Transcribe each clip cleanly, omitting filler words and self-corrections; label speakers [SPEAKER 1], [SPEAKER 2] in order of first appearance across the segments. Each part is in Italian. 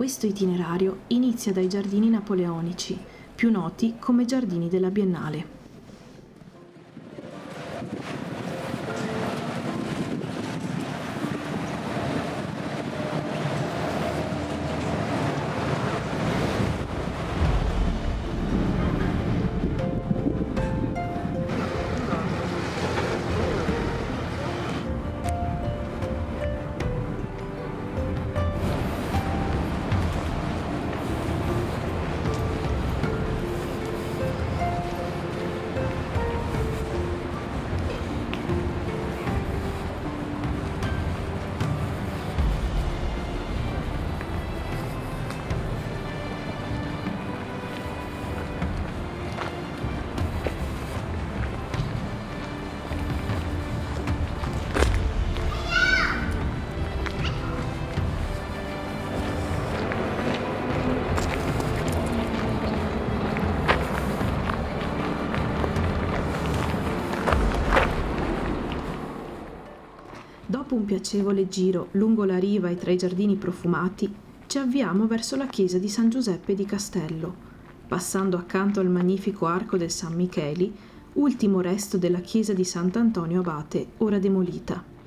[SPEAKER 1] Questo itinerario inizia dai giardini napoleonici, più noti come giardini della Biennale. Dopo un piacevole giro lungo la riva e tra i giardini profumati, ci avviamo verso la chiesa di San Giuseppe di Castello, passando accanto al magnifico arco del San Micheli, ultimo resto della chiesa di Sant'Antonio Abate, ora demolita.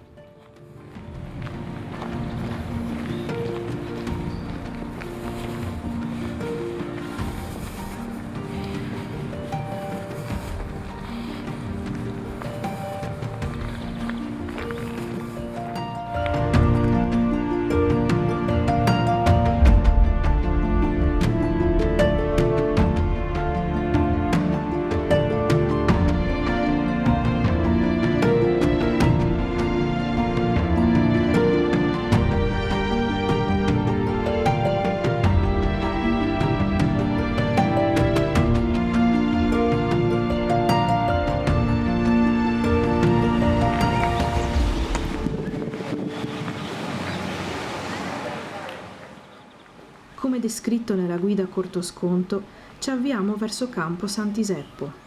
[SPEAKER 1] Come descritto nella guida a corto sconto, ci avviamo verso Campo Sant'Iseppo.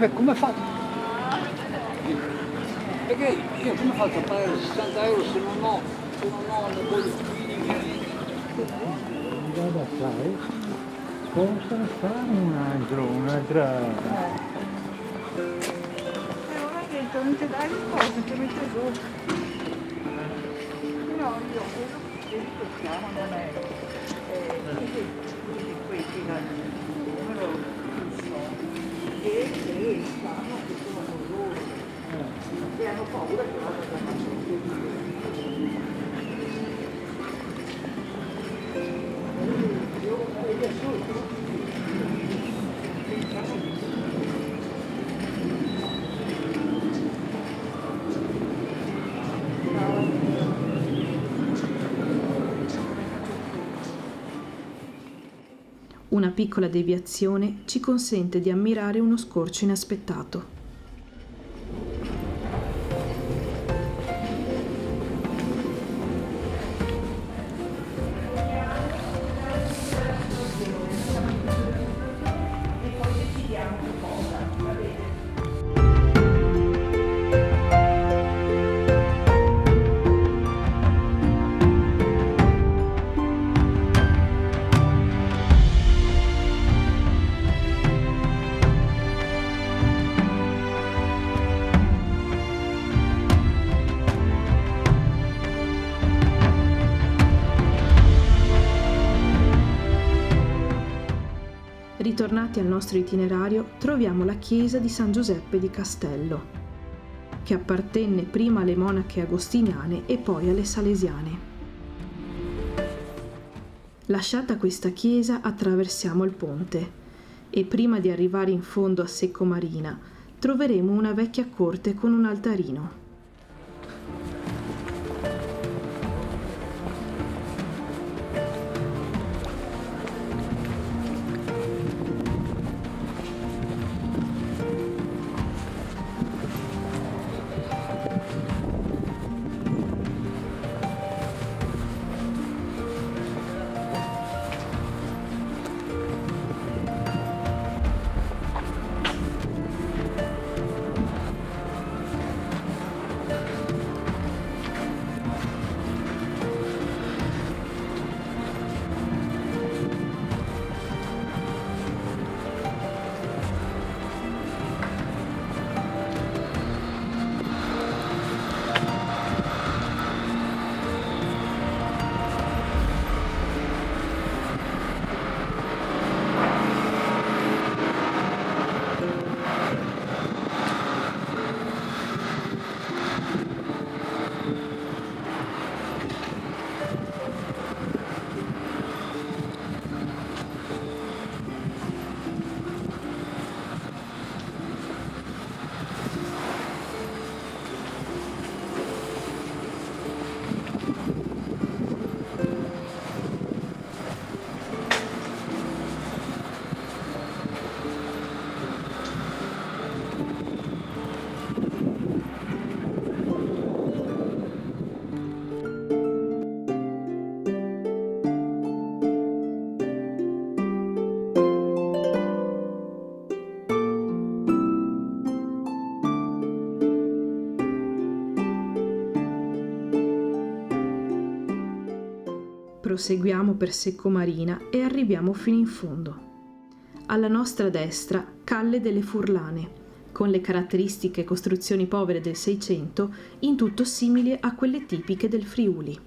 [SPEAKER 2] Vabbè, come faccio? Perché io come faccio a pagare 60 euro se non ho le bollettine?
[SPEAKER 3] Da fare? Posso fare un'altra.
[SPEAKER 4] Non è che non ti dai risposta, ti mette giù. Però io quello che ricordiamo non è questi numero fisso che stanno che sono con loro e hanno paura che vada da
[SPEAKER 1] Una piccola deviazione ci consente di ammirare uno scorcio inaspettato. Ritornati al nostro itinerario, troviamo la chiesa di San Giuseppe di Castello, che appartenne prima alle monache agostiniane e poi alle salesiane. Lasciata questa chiesa, attraversiamo il ponte e prima di arrivare in fondo a Secco Marina troveremo una vecchia corte con un altarino. Proseguiamo per Secco Marina e arriviamo fino in fondo. Alla nostra destra, Calle delle Furlane, con le caratteristiche costruzioni povere del Seicento, in tutto simili a quelle tipiche del Friuli.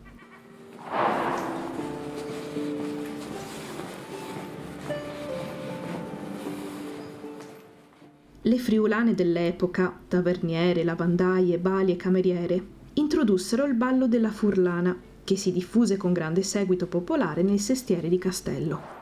[SPEAKER 1] Le friulane dell'epoca, taverniere, lavandaie, bali e cameriere, introdussero il ballo della furlana, che si diffuse con grande seguito popolare nei sestieri di Castello.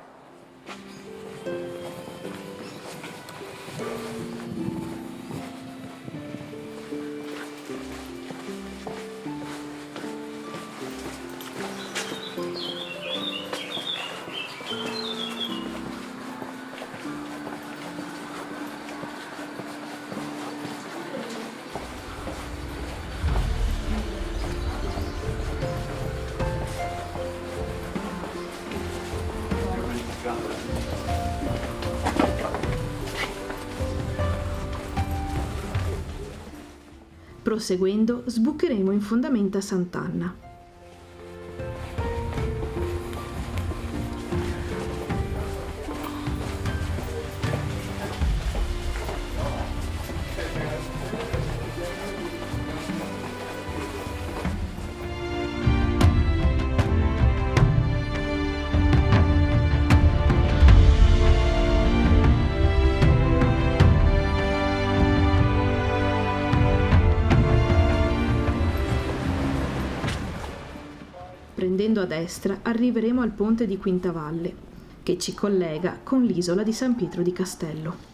[SPEAKER 1] Proseguendo, sbucheremo in fondamenta Sant'Anna. Prendendo a destra arriveremo al ponte di Quintavalle, che ci collega con l'isola di San Pietro di Castello.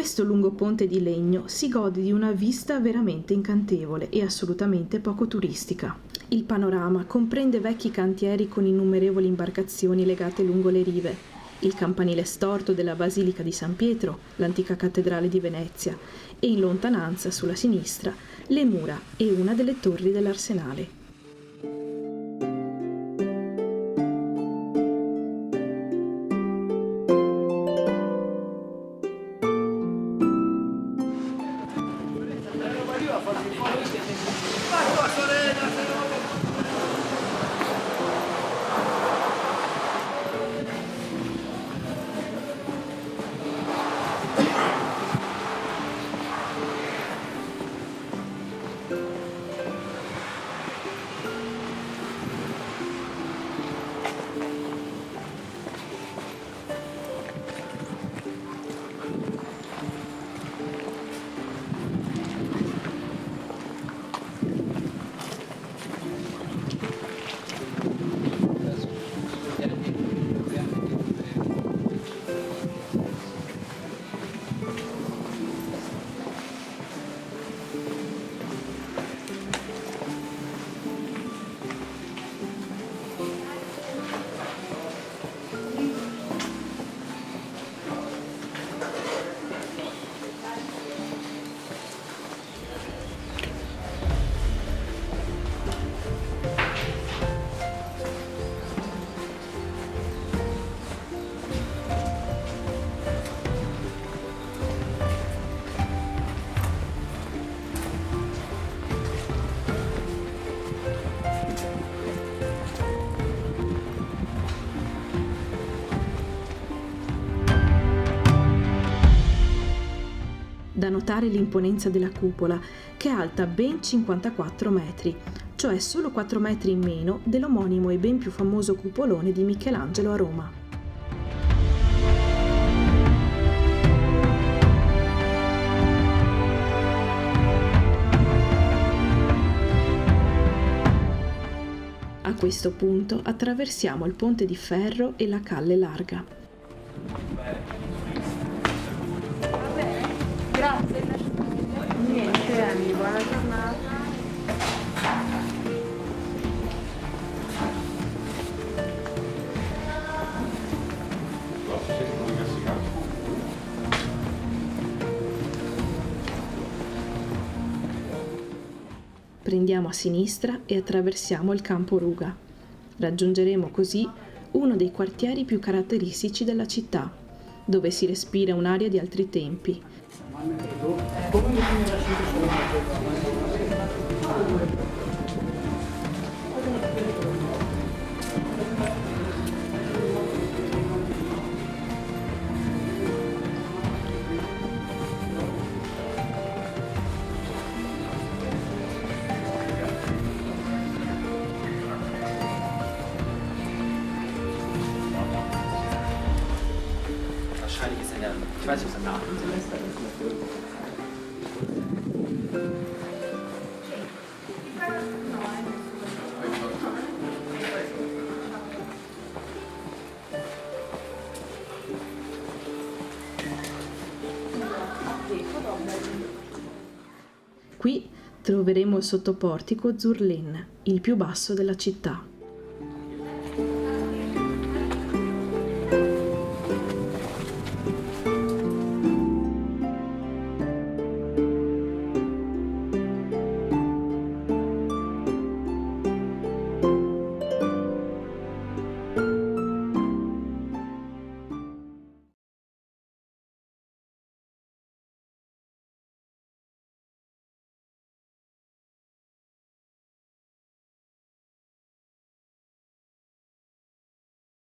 [SPEAKER 1] questo lungo ponte di legno si gode di una vista veramente incantevole e assolutamente poco turistica. Il panorama comprende vecchi cantieri con innumerevoli imbarcazioni legate lungo le rive, il campanile storto della Basilica di San Pietro, l'antica cattedrale di Venezia e in lontananza, sulla sinistra, le mura e una delle torri dell'Arsenale. Da notare l'imponenza della cupola, che è alta ben 54 metri, cioè solo 4 metri in meno dell'omonimo e ben più famoso cupolone di Michelangelo a Roma. A questo punto attraversiamo il ponte di ferro e la Calle Larga.
[SPEAKER 4] Grazie. Niente, Anni, buona giornata.
[SPEAKER 1] Prendiamo a sinistra e attraversiamo il Campo Ruga. Raggiungeremo così uno dei quartieri più caratteristici della città, dove si respira un'aria di altri tempi.
[SPEAKER 5] Wahrscheinlich ist er ich weiß nicht, ob es ein Nachricht ist.
[SPEAKER 1] Qui troveremo il sottoportico Zur Lin, il più basso della città.